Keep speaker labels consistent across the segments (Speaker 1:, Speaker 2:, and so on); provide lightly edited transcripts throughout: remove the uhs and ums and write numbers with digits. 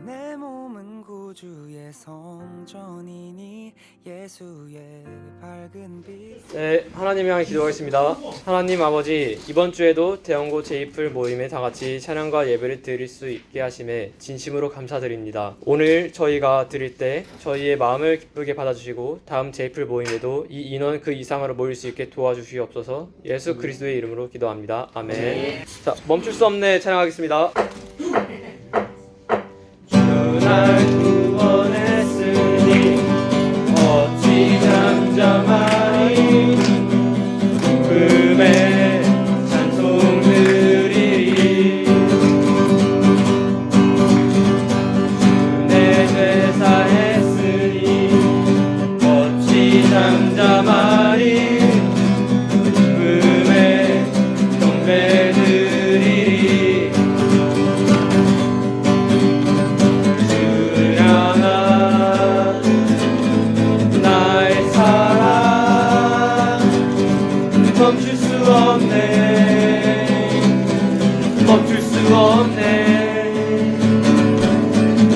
Speaker 1: 내 몸은 구주의 성전이니 예수의 밝은 빛.
Speaker 2: 네, 하나님을 향해 기도하겠습니다. 하나님 아버지, 이번 주에도 대형고 제이플 모임에 다같이 찬양과 예배를 드릴 수 있게 하심에 진심으로 감사드립니다. 오늘 저희가 드릴 때 저희의 마음을 기쁘게 받아주시고 다음 제이플 모임에도 이 인원 그 이상으로 모일 수 있게 도와주시옵소서. 예수 그리스도의 이름으로 기도합니다. 아멘. 자, 멈출 수 없네 찬양하겠습니다. 날 구원했으니 어찌 잠잠하리. 금의 찬송 드리리. 내 죄사 했으니 어찌 잠잠하리. 금의 경배 드리리. 멈출 수 없네.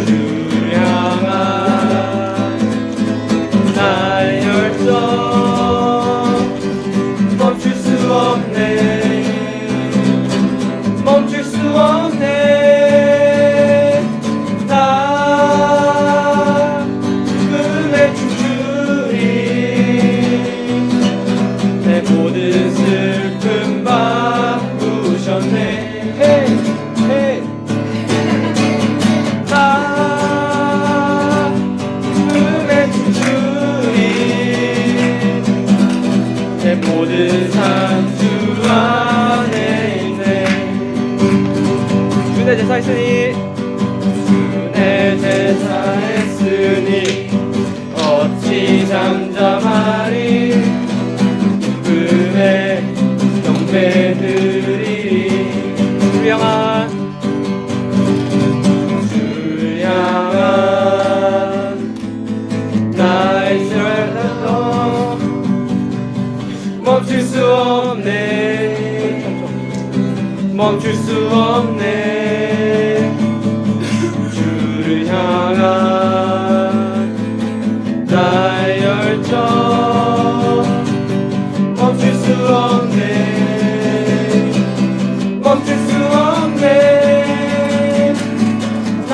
Speaker 2: 주를 향한 나의 열정 멈출 수 없네. 다 꿈에 춤추리. 내 모든 슬픔 바꾸셨네. 다 꿈에 춤추리. 내 모든 삶 주 안에 있네. 주내 제사했으니 어찌 잠잠하리. 금의 경배 드리리. 주를 향한 나의 절단도 멈출 수 없네. 주를 향한 나의 열정 멈출 수 없네. 나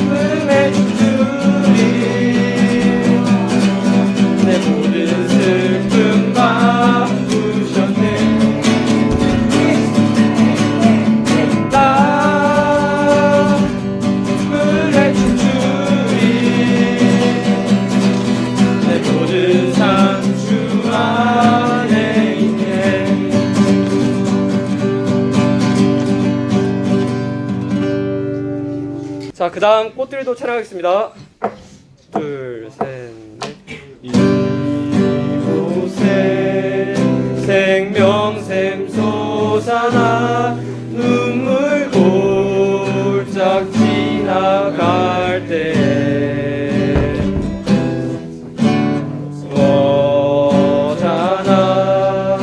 Speaker 2: 꿈에 춤추리. 내 모든 슬픔 바꾸셨네. 나 꿈에 춤추리. 내 모든 삶 주 안에 있네. 자, 그 다음 꽃들도 찬양하겠습니다. 둘, 셋, 넷. 이곳에 생명샘 솟아나 눈물 골짝 지나갈 때 어자나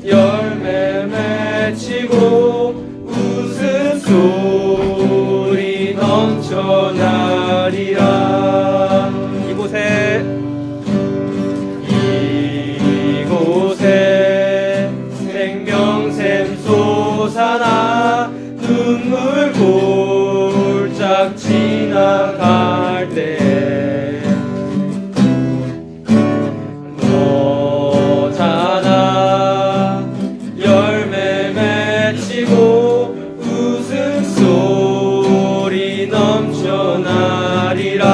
Speaker 2: 열매 맺히고 웃음소리 넘쳐나리라. 이곳에 생명샘 솟아나 눈물 골짝 지나갈 때 너잖아 열매 맺히고 웃음소리 넘쳐나리라.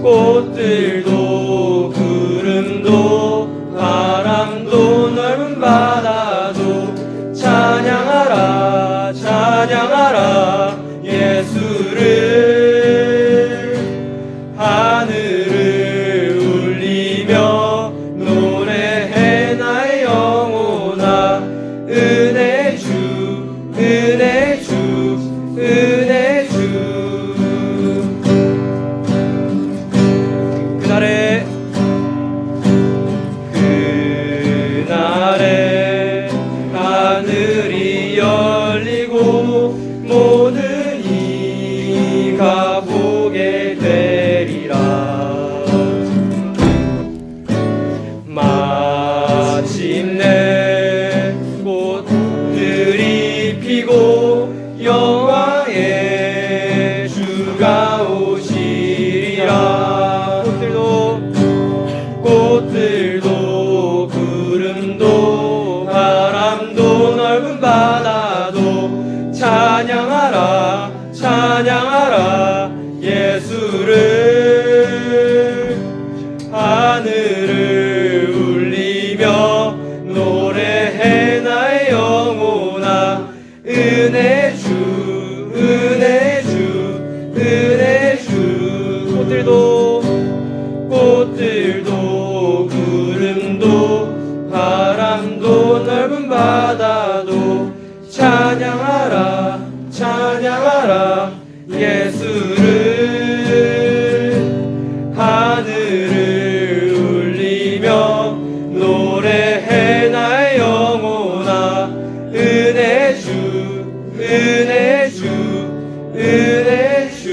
Speaker 2: 꽃들도 구름도 바람도 넓은 바다도 찬양하라 예수를. 하늘을 울리며 노래해 나의 영혼아. 은혜 주 그날에 하늘이 열리고 모든 이가 보게 되리라. 마침내 꽃들이 피고 영광의 주가 오시리라. 꽃들도 구름도 바람도 넓은 바다도 찬양하라 찬양하라 예수를. 하늘을 울리며 노래해 나의 영혼아. 은혜 주 은혜 주 은혜 주. 꽃들도 구름도 바람도 넓은 바다도 찬양하라 찬양하라 예수를. 하늘을 울리며 노래해 나의 영혼아. 은혜 주 은혜 주 은혜 주.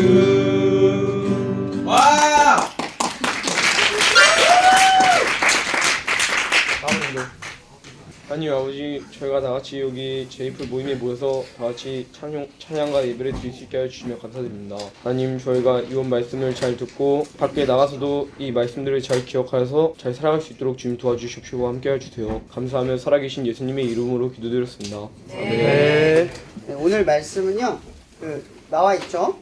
Speaker 3: 하나님 아버지, 저희가 다같이 여기 제이풀 모임에 모여서 다같이 찬양과 예배를 드릴 수 있게 하여 주시며 감사드립니다. 하나님, 저희가 이번 말씀을 잘 듣고 밖에 나가서도 이 말씀들을 잘 기억하여서 잘 살아갈 수 있도록 주님 도와주십시오. 함께 해주세요. 감사하며 살아계신 예수님의 이름으로 기도드렸습니다.
Speaker 2: 네.
Speaker 4: 네, 오늘 말씀은요, 나와 있죠.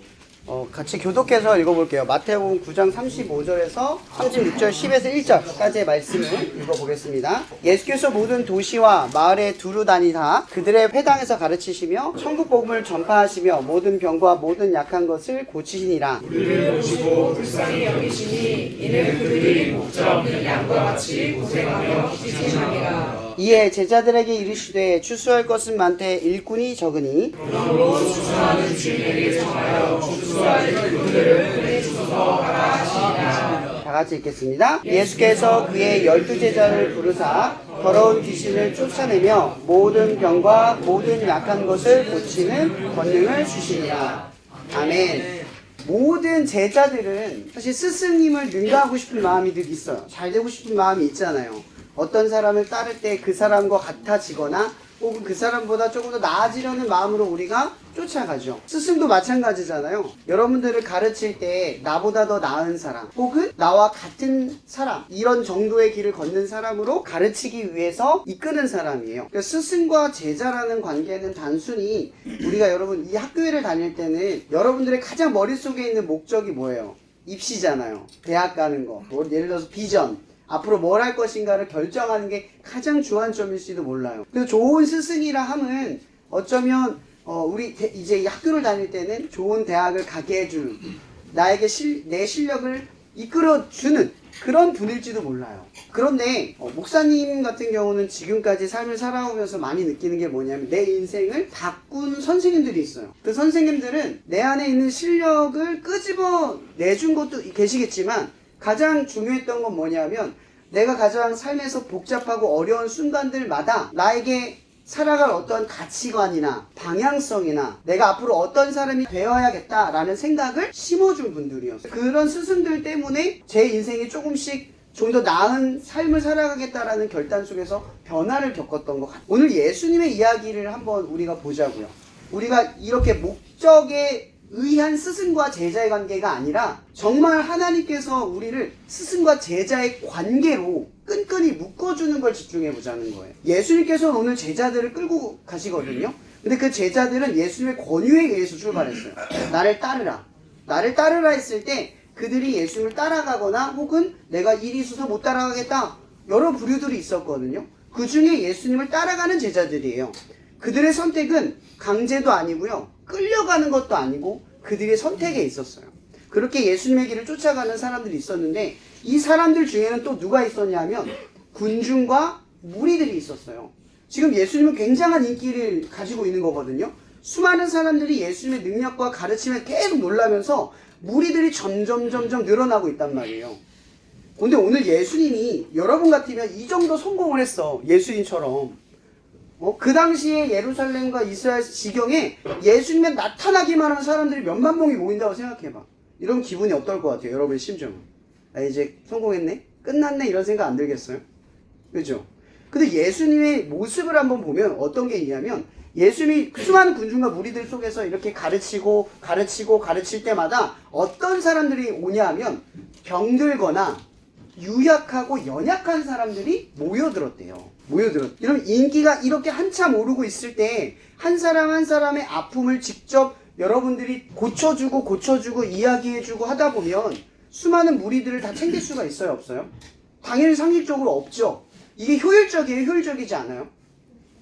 Speaker 4: 같이 교독해서 읽어볼게요. 마태복음 9장 35절에서 36절 10에서 1절까지의 말씀을 읽어보겠습니다. 예수께서 모든 도시와 마을에 두루 다니사 그들의 회당에서 가르치시며 천국 복음을 전파하시며 모든 병과 모든 약한 것을 고치시니라.
Speaker 5: 그들을 보시고 불쌍히 여기시니 이는 그들이 목자 없는 양과 같이 고생하며 희생하니라.
Speaker 4: 이에 제자들에게 이르시되 추수할 것은 많되 일꾼이 적으니
Speaker 5: 그러므로 추수하는 주인에게 청하여 추수할 일꾼들을 보내주소서 하라 하시니라.
Speaker 4: 다 같이 읽겠습니다. 예수께서 그의 12제자를 부르사 더러운 귀신을 쫓아내며 모든 병과 모든 약한 것을 고치는 권능을 주시니라. 아멘. 모든 제자들은 사실 스승님을 능가하고 싶은 마음이 늘 있어요. 잘 되고 싶은 마음이 있잖아요. 어떤 사람을 따를 때 그 사람과 같아지거나 혹은 그 사람보다 조금 더 나아지려는 마음으로 우리가 쫓아가죠. 스승도 마찬가지잖아요. 여러분들을 가르칠 때 나보다 더 나은 사람 혹은 나와 같은 사람, 이런 정도의 길을 걷는 사람으로 가르치기 위해서 이끄는 사람이에요. 그러니까 스승과 제자라는 관계는 단순히 우리가 여러분 이 학교를 다닐 때는 여러분들의 가장 머릿속에 있는 목적이 뭐예요? 입시잖아요. 대학 가는 거. 예를 들어서 비전, 앞으로 뭘 할 것인가를 결정하는 게 가장 주안점일지도 몰라요. 그래서 좋은 스승이라 함은 어쩌면 우리 이제 이 학교를 다닐 때는 좋은 대학을 가게 해주는, 나에게 내 실력을 이끌어주는 그런 분일지도 몰라요. 그런데 목사님 같은 경우는 지금까지 삶을 살아오면서 많이 느끼는 게 뭐냐면 내 인생을 바꾼 선생님들이 있어요. 그 선생님들은 내 안에 있는 실력을 끄집어 내준 것도 계시겠지만 가장 중요했던 건 뭐냐면 내가 가장 삶에서 복잡하고 어려운 순간들마다 나에게 살아갈 어떤 가치관이나 방향성이나 내가 앞으로 어떤 사람이 되어야겠다라는 생각을 심어준 분들이었어요. 그런 스승들 때문에 제 인생이 조금씩 좀 더 나은 삶을 살아가겠다라는 결단 속에서 변화를 겪었던 것 같아요. 오늘 예수님의 이야기를 한번 우리가 보자고요. 우리가 이렇게 목적에 의한 스승과 제자의 관계가 아니라 정말 하나님께서 우리를 스승과 제자의 관계로 끈끈이 묶어주는 걸 집중해 보자는 거예요. 예수님께서는 오늘 제자들을 끌고 가시거든요. 근데 그 제자들은 예수님의 권유에 의해서 출발했어요. 나를 따르라. 나를 따르라 했을 때 그들이 예수님을 따라가거나 혹은 내가 일이 있어서 못 따라가겠다, 여러 부류들이 있었거든요. 그 중에 예수님을 따라가는 제자들이에요. 그들의 선택은 강제도 아니고요, 끌려가는 것도 아니고 그들의 선택에 있었어요. 그렇게 예수님의 길을 쫓아가는 사람들이 있었는데 이 사람들 중에는 또 누가 있었냐면 군중과 무리들이 있었어요. 지금 예수님은 굉장한 인기를 가지고 있는 거거든요. 수많은 사람들이 예수님의 능력과 가르침에 계속 놀라면서 무리들이 점점 늘어나고 있단 말이에요. 근데 오늘 예수님이 여러분 같으면 이 정도 성공을 했어. 예수님처럼. 그 당시에 예루살렘과 이스라엘 지경에 예수님의 나타나기만 하는 사람들이 몇만 명이 모인다고 생각해봐. 이런 기분이 어떨 것 같아요? 여러분의 심정은. 아, 이제 성공했네? 끝났네? 이런 생각 안 들겠어요? 그죠? 근데 예수님의 모습을 한번 보면 어떤 게 있냐면 예수님이 수많은 군중과 무리들 속에서 이렇게 가르칠 때마다 어떤 사람들이 오냐 하면 병들거나 유약하고 연약한 사람들이 모여들었대요. 이런 인기가 이렇게 한참 오르고 있을 때 한 사람 한 사람의 아픔을 직접 여러분들이 고쳐주고 이야기해주고 하다 보면 수많은 무리들을 다 챙길 수가 있어요, 없어요? 당연히 상식적으로 없죠. 이게 효율적이에요, 효율적이지 않아요?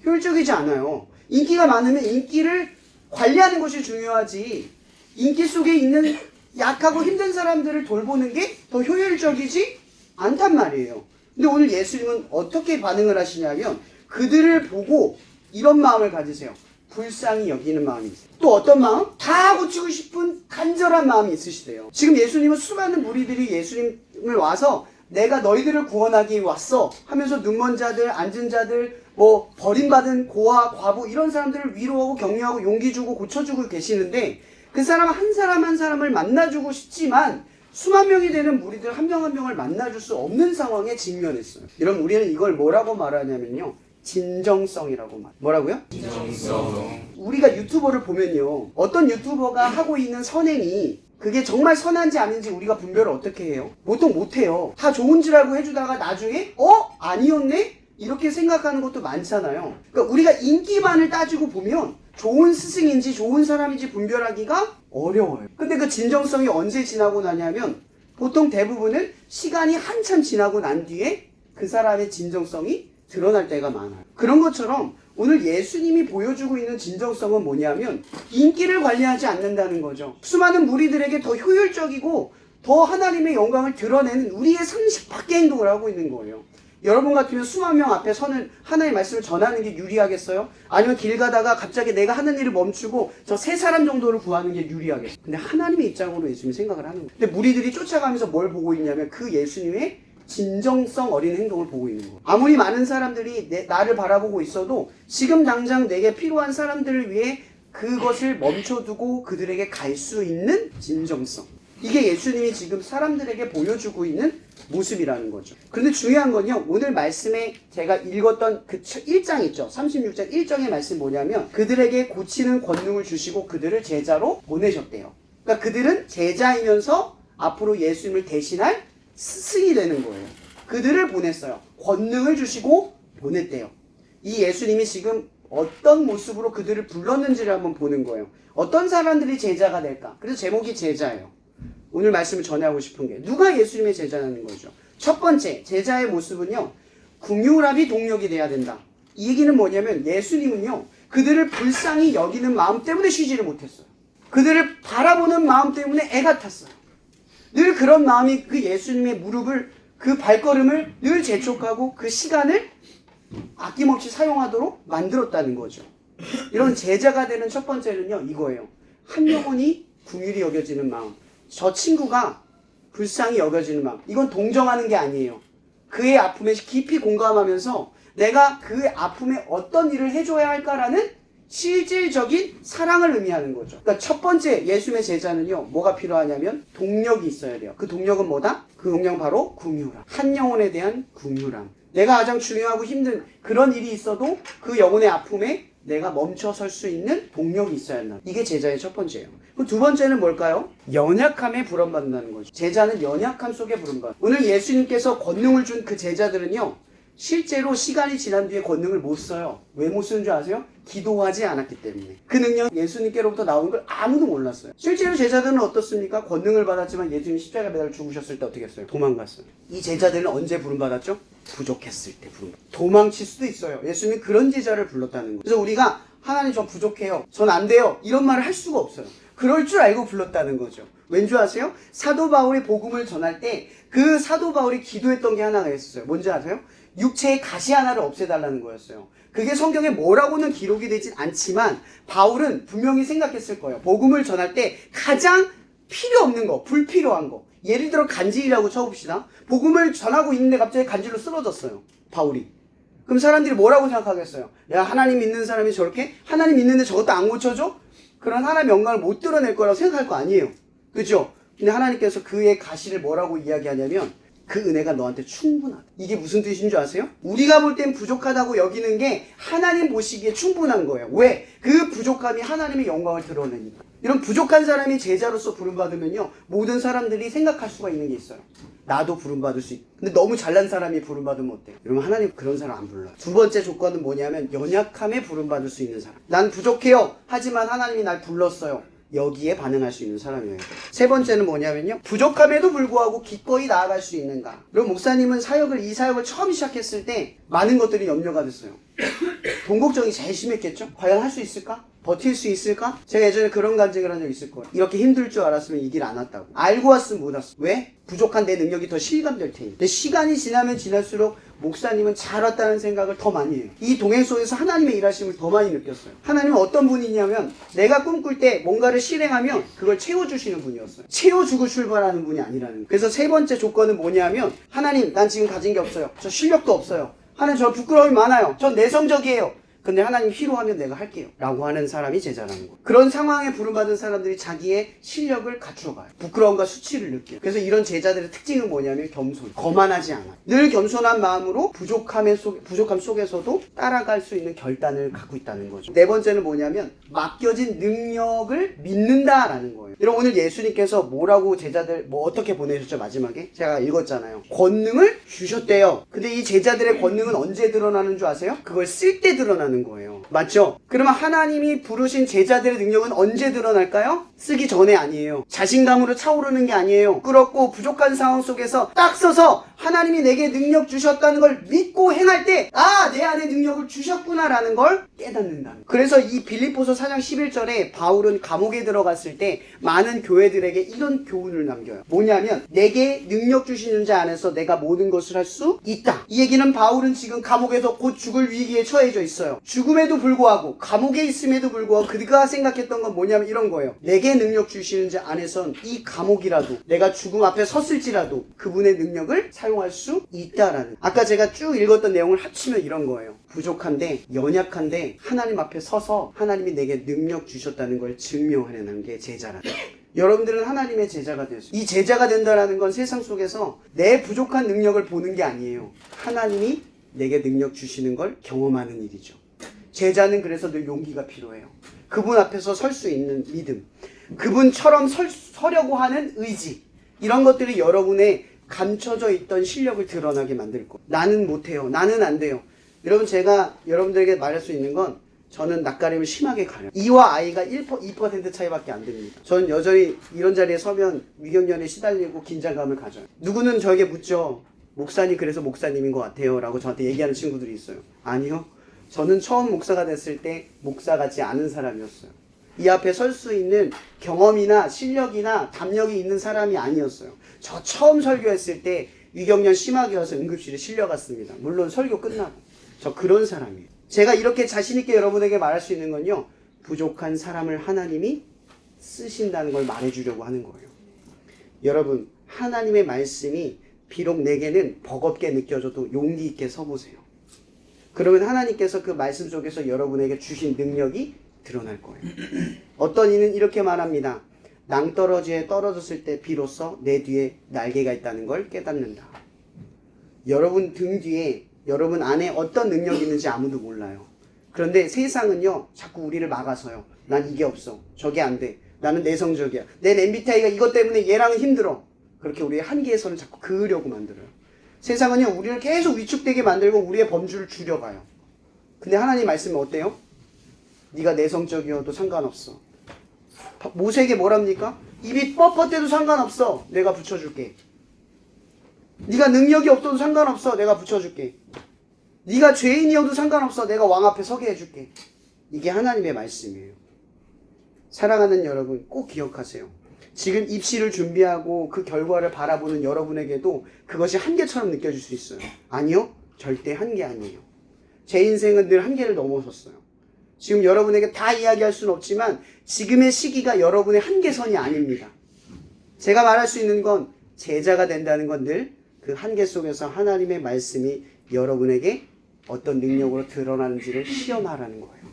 Speaker 4: 효율적이지 않아요. 인기가 많으면 인기를 관리하는 것이 중요하지, 인기 속에 있는 약하고 힘든 사람들을 돌보는 게 더 효율적이지 않단 말이에요. 근데 오늘 예수님은 어떻게 반응을 하시냐면 그들을 보고 이런 마음을 가지세요. 불쌍히 여기는 마음이 있어요. 또 어떤 마음? 다 고치고 싶은 간절한 마음이 있으시대요. 지금 예수님은 수많은 무리들이 예수님을 와서 내가 너희들을 구원하기 왔어 하면서 눈먼 자들, 앉은 자들, 뭐 버림받은 고아, 과부 이런 사람들을 위로하고 격려하고 용기 주고 고쳐주고 계시는데 그 사람 한 사람을 만나주고 싶지만 수만 명이 되는 무리들 한 명 한 명을 만나줄 수 없는 상황에 직면했어요. 여러분, 우리는 이걸 뭐라고 말하냐면요, 진정성이라고 말. 뭐라고요? 진정성. 우리가 유튜버를 보면요, 어떤 유튜버가 하고 있는 선행이 그게 정말 선한지 아닌지 우리가 분별을 어떻게 해요? 보통 못해요. 다 좋은 줄 알고 해주다가 나중에 아니었네? 이렇게 생각하는 것도 많잖아요. 그러니까 우리가 인기만을 따지고 보면 좋은 스승인지 좋은 사람인지 분별하기가 어려워요. 근데 그 진정성이 언제 지나고 나냐면 보통 대부분은 시간이 한참 지나고 난 뒤에 그 사람의 진정성이 드러날 때가 많아요. 그런 것처럼 오늘 예수님이 보여주고 있는 진정성은 뭐냐면 인기를 관리하지 않는다는 거죠. 수많은 무리들에게 더 효율적이고 더 하나님의 영광을 드러내는 우리의 상식 밖의 행동을 하고 있는 거예요. 여러분 같으면 수만 명 앞에 서는 하나님의 말씀을 전하는 게 유리하겠어요? 아니면 길 가다가 갑자기 내가 하는 일을 멈추고 저 세 사람 정도를 구하는 게 유리하겠어요? 근데 하나님의 입장으로 예수님이 생각을 하는 거예요. 근데 무리들이 쫓아가면서 뭘 보고 있냐면 그 예수님의 진정성 어린 행동을 보고 있는 거예요. 아무리 많은 사람들이 나를 바라보고 있어도 지금 당장 내게 필요한 사람들을 위해 그것을 멈춰두고 그들에게 갈 수 있는 진정성. 이게 예수님이 지금 사람들에게 보여주고 있는 모습이라는 거죠. 그런데 중요한 건요, 오늘 말씀에 제가 읽었던 그 1장 있죠. 36장 1장의 말씀 뭐냐면 그들에게 고치는 권능을 주시고 그들을 제자로 보내셨대요. 그러니까 그들은 제자이면서 앞으로 예수님을 대신할 스승이 되는 거예요. 그들을 보냈어요. 권능을 주시고 보냈대요. 이 예수님이 지금 어떤 모습으로 그들을 불렀는지를 한번 보는 거예요. 어떤 사람들이 제자가 될까? 그래서 제목이 제자예요. 오늘 말씀을 전하고 싶은 게 누가 예수님의 제자라는 거죠. 첫 번째, 제자의 모습은요, 긍휼함이 동력이 돼야 된다. 이 얘기는 뭐냐면 예수님은요, 그들을 불쌍히 여기는 마음 때문에 쉬지를 못했어요. 그들을 바라보는 마음 때문에 애가 탔어요. 늘 그런 마음이 그 예수님의 무릎을, 그 발걸음을 늘 재촉하고 그 시간을 아낌없이 사용하도록 만들었다는 거죠. 이런 제자가 되는 첫 번째는요, 이거예요. 한 영혼이 긍휼히 여겨지는 마음. 저 친구가 불쌍히 여겨지는 마음. 이건 동정하는 게 아니에요. 그의 아픔에 깊이 공감하면서 내가 그의 아픔에 어떤 일을 해줘야 할까라는 실질적인 사랑을 의미하는 거죠. 그러니까 첫 번째 예수님의 제자는요, 뭐가 필요하냐면 동력이 있어야 돼요. 그 동력은 뭐다? 그 동력은 바로 긍휼함. 한 영혼에 대한 긍휼함. 내가 가장 중요하고 힘든 그런 일이 있어도 그 영혼의 아픔에 내가 멈춰 설 수 있는 동력이 있어야 한다. 이게 제자의 첫 번째예요. 그럼 두 번째는 뭘까요? 연약함에 부름받는다는 거죠. 제자는 연약함 속에 부름받는다. 오늘 예수님께서 권능을 준 그 제자들은요, 실제로 시간이 지난 뒤에 권능을 못 써요. 왜 못 쓰는 줄 아세요? 기도하지 않았기 때문에. 그 능력 예수님께로부터 나온 걸 아무도 몰랐어요. 실제로 제자들은 어떻습니까? 권능을 받았지만 예수님이 십자가 매달 죽으셨을 때 어떻게 했어요? 도망갔어요. 이 제자들은 언제 부름받았죠? 부족했을 때 부름받았어요. 도망칠 수도 있어요. 예수님이 그런 제자를 불렀다는 거예요. 그래서 우리가 하나님 저 부족해요, 전 안 돼요, 이런 말을 할 수가 없어요. 그럴 줄 알고 불렀다는 거죠. 왠지 아세요? 사도 바울이 복음을 전할 때 그 사도 바울이 기도했던 게 하나가 있었어요. 뭔지 아세요? 육체의 가시 하나를 없애달라는 거였어요. 그게 성경에 뭐라고는 기록이 되진 않지만 바울은 분명히 생각했을 거예요. 복음을 전할 때 가장 필요 없는 거, 불필요한 거. 예를 들어 간질이라고 쳐봅시다. 복음을 전하고 있는데 갑자기 간질로 쓰러졌어요, 바울이. 그럼 사람들이 뭐라고 생각하겠어요? 야, 하나님 믿는 사람이 저렇게? 하나님 믿는데 저것도 안 고쳐줘? 그런 하나님의 영광을 못 드러낼 거라고 생각할 거 아니에요. 그죠? 근데 하나님께서 그의 가시를 뭐라고 이야기하냐면 그 은혜가 너한테 충분하다. 이게 무슨 뜻인 줄 아세요? 우리가 볼 땐 부족하다고 여기는 게 하나님 보시기에 충분한 거예요. 왜? 그 부족함이 하나님의 영광을 드러내니까. 이런 부족한 사람이 제자로서 부름받으면요, 모든 사람들이 생각할 수가 있는 게 있어요. 나도 부름받을 수 있다. 근데 너무 잘난 사람이 부름받으면 어때? 여러분, 하나님 그런 사람 안 불러요. 두 번째 조건은 뭐냐면 연약함에 부름받을 수 있는 사람. 난 부족해요. 하지만 하나님이 날 불렀어요. 여기에 반응할 수 있는 사람이에요. 세 번째는 뭐냐면요, 부족함에도 불구하고 기꺼이 나아갈 수 있는가. 그럼 목사님은 이 사역을 처음 시작했을 때 많은 것들이 염려가 됐어요. 돈 걱정이 제일 심했겠죠? 과연 할 수 있을까? 버틸 수 있을까? 제가 예전에 그런 간증을 한 적 있을 거예요. 이렇게 힘들 줄 알았으면 이 길 안 왔다고. 알고 왔으면 못 왔어. 왜? 부족한 내 능력이 더 실감될 테니. 근데 시간이 지나면 지날수록 목사님은 잘 왔다는 생각을 더 많이 해요. 이 동행 속에서 하나님의 일하심을 더 많이 느꼈어요. 하나님은 어떤 분이냐면 내가 꿈꿀 때 뭔가를 실행하면 그걸 채워주시는 분이었어요. 채워주고 출발하는 분이 아니라는 거예요. 그래서 세 번째 조건은 뭐냐면, 하나님, 난 지금 가진 게 없어요. 저 실력도 없어요. 하나님, 저 부끄러움이 많아요. 전 내성적이에요. 근데 하나님 필요하면 내가 할게요 라고 하는 사람이 제자라는 거예요. 그런 상황에 부름받은 사람들이 자기의 실력을 갖춰가요. 부끄러움과 수치를 느껴요. 그래서 이런 제자들의 특징은 뭐냐면 겸손, 거만하지 않아요. 늘 겸손한 마음으로 부족함 속에서도 따라갈 수 있는 결단을 갖고 있다는 거죠. 네 번째는 뭐냐면 맡겨진 능력을 믿는다라는 거예요. 여러분, 오늘 예수님께서 뭐라고 제자들 어떻게 보내셨죠? 마지막에 제가 읽었잖아요. 권능을 주셨대요. 근데 이 제자들의 권능은 언제 드러나는 줄 아세요? 그걸 쓸 때 드러나는 거예요. 맞죠? 그러면 하나님이 부르신 제자들의 능력은 언제 드러날까요? 쓰기 전에 아니에요. 자신감으로 차오르는 게 아니에요. 부끄럽고 부족한 상황 속에서 딱 서서 하나님이 내게 능력 주셨다는 걸 믿고 행할 때, 아, 내 안에 능력을 주셨구나라는 걸 깨닫는다는 거예요. 그래서 이 빌립보서 4장 11절에 바울은 감옥에 들어갔을 때 많은 교회들에게 이런 교훈을 남겨요. 뭐냐면, 내게 능력 주시는 자 안에서 내가 모든 것을 할 수 있다. 이 얘기는 바울은 지금 감옥에서 곧 죽을 위기에 처해져 있어요. 죽음에도 불구하고, 감옥에 있음에도 불구하고 그가 생각했던 건 뭐냐면 이런 거예요. 내게 능력 주시는 자 안에선 이 감옥이라도, 내가 죽음 앞에 섰을지라도 그분의 능력을 사용할 수 있다라는. 아까 제가 쭉 읽었던 내용을 합치면 이런 거예요. 부족한데, 연약한데 하나님 앞에 서서 하나님이 내게 능력 주셨다는 걸 증명하려는 게 제자라는. 여러분들은 하나님의 제자가 되세요. 이 제자가 된다는 건 세상 속에서 내 부족한 능력을 보는 게 아니에요. 하나님이 내게 능력 주시는 걸 경험하는 일이죠. 제자는 그래서 늘 용기가 필요해요. 그분 앞에서 설 수 있는 믿음, 그분처럼 서려고 하는 의지, 이런 것들이 여러분의 감춰져 있던 실력을 드러나게 만들 거예요. 나는 못해요. 나는 안 돼요. 여러분, 제가 여러분들에게 말할 수 있는 건, 저는 낯가림을 심하게 가려요. E와 I가 2% 차이밖에 안 됩니다. 저는 여전히 이런 자리에 서면 위경련에 시달리고 긴장감을 가져요. 누구는 저에게 묻죠. 목사님, 그래서 목사님인 것 같아요 라고 저한테 얘기하는 친구들이 있어요. 아니요. 저는 처음 목사가 됐을 때 목사 같지 않은 사람이었어요. 이 앞에 설 수 있는 경험이나 실력이나 담력이 있는 사람이 아니었어요. 저 처음 설교했을 때 위경련 심하게 와서 응급실에 실려갔습니다. 물론 설교 끝나고. 저 그런 사람이에요. 제가 이렇게 자신있게 여러분에게 말할 수 있는 건요, 부족한 사람을 하나님이 쓰신다는 걸 말해주려고 하는 거예요. 여러분, 하나님의 말씀이 비록 내게는 버겁게 느껴져도 용기 있게 서보세요. 그러면 하나님께서 그 말씀 속에서 여러분에게 주신 능력이 드러날 거예요. 어떤 이는 이렇게 말합니다. 낭떠러지에 떨어졌을 때 비로소 내 뒤에 날개가 있다는 걸 깨닫는다. 여러분 등 뒤에, 여러분 안에 어떤 능력이 있는지 아무도 몰라요. 그런데 세상은요, 자꾸 우리를 막아서요. 난 이게 없어. 저게 안 돼. 나는 내성적이야. 내 MBTI가 이것 때문에 얘랑은 힘들어. 그렇게 우리의 한계에서는 자꾸 그으려고 만들어요. 세상은요, 우리를 계속 위축되게 만들고 우리의 범주를 줄여가요. 근데 하나님 말씀은 어때요? 네가 내성적이어도 상관없어. 모세에게 뭐랍니까? 입이 뻣뻣해도 상관없어. 내가 붙여줄게. 네가 능력이 없어도 상관없어. 내가 붙여줄게. 네가 죄인이어도 상관없어. 내가 왕 앞에 서게 해줄게. 이게 하나님의 말씀이에요. 사랑하는 여러분, 꼭 기억하세요. 지금 입시를 준비하고 그 결과를 바라보는 여러분에게도 그것이 한계처럼 느껴질 수 있어요. 아니요, 절대 한계 아니에요. 제 인생은 늘 한계를 넘어섰어요. 지금 여러분에게 다 이야기할 수는 없지만 지금의 시기가 여러분의 한계선이 아닙니다. 제가 말할 수 있는 건, 제자가 된다는 건 늘 그 한계 속에서 하나님의 말씀이 여러분에게 어떤 능력으로 드러나는지를 시험하라는 거예요.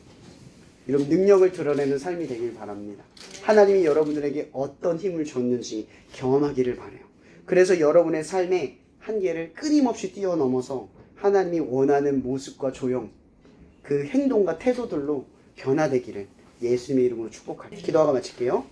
Speaker 4: 이런 능력을 드러내는 삶이 되길 바랍니다. 하나님이 여러분들에게 어떤 힘을 줬는지 경험하기를 바라요. 그래서 여러분의 삶의 한계를 끊임없이 뛰어넘어서 하나님이 원하는 모습과 조형, 그 행동과 태도들로 변화되기를 예수님의 이름으로 축복합니다. 기도하고 마칠게요.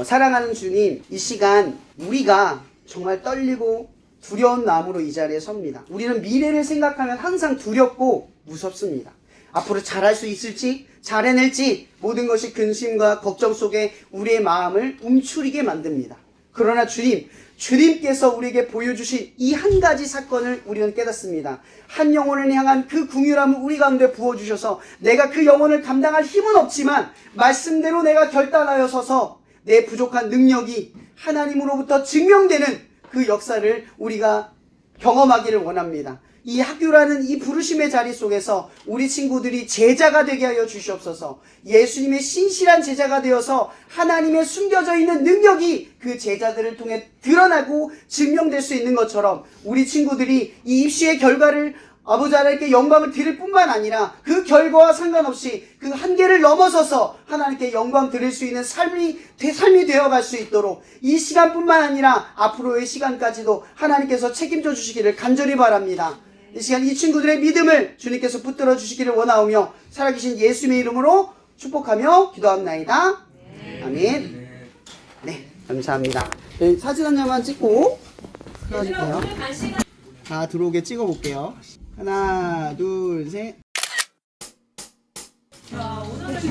Speaker 4: 사랑하는 주님, 이 시간 우리가 정말 떨리고 두려운 마음으로 이 자리에 섭니다. 우리는 미래를 생각하면 항상 두렵고 무섭습니다. 앞으로 잘할 수 있을지, 잘 해낼지 모든 것이 근심과 걱정 속에 우리의 마음을 움츠리게 만듭니다. 그러나 주님께서 우리에게 보여주신 이 한 가지 사건을 우리는 깨닫습니다. 한 영혼을 향한 그 긍휼함을 우리 가운데 부어주셔서 내가 그 영혼을 감당할 힘은 없지만 말씀대로 내가 결단하여 서서 내 부족한 능력이 하나님으로부터 증명되는 그 역사를 우리가 경험하기를 원합니다. 이 학교라는 이 부르심의 자리 속에서 우리 친구들이 제자가 되게 하여 주시옵소서. 예수님의 신실한 제자가 되어서 하나님의 숨겨져 있는 능력이 그 제자들을 통해 드러나고 증명될 수 있는 것처럼 우리 친구들이 이 입시의 결과를 아버지 하나님께 영광을 드릴 뿐만 아니라 그 결과와 상관없이 그 한계를 넘어서서 하나님께 영광 드릴 수 있는 삶이 되어갈 수 있도록 이 시간뿐만 아니라 앞으로의 시간까지도 하나님께서 책임져 주시기를 간절히 바랍니다. 이 시간 이 친구들의 믿음을 주님께서 붙들어 주시기를 원하오며 살아계신 예수님의 이름으로 축복하며 기도합나이다. 아멘. 네, 감사합니다. 네, 사진 한 장만 찍고 들어줄게요. 다 들어오게 찍어볼게요. 하나, 둘, 셋.
Speaker 6: 오늘은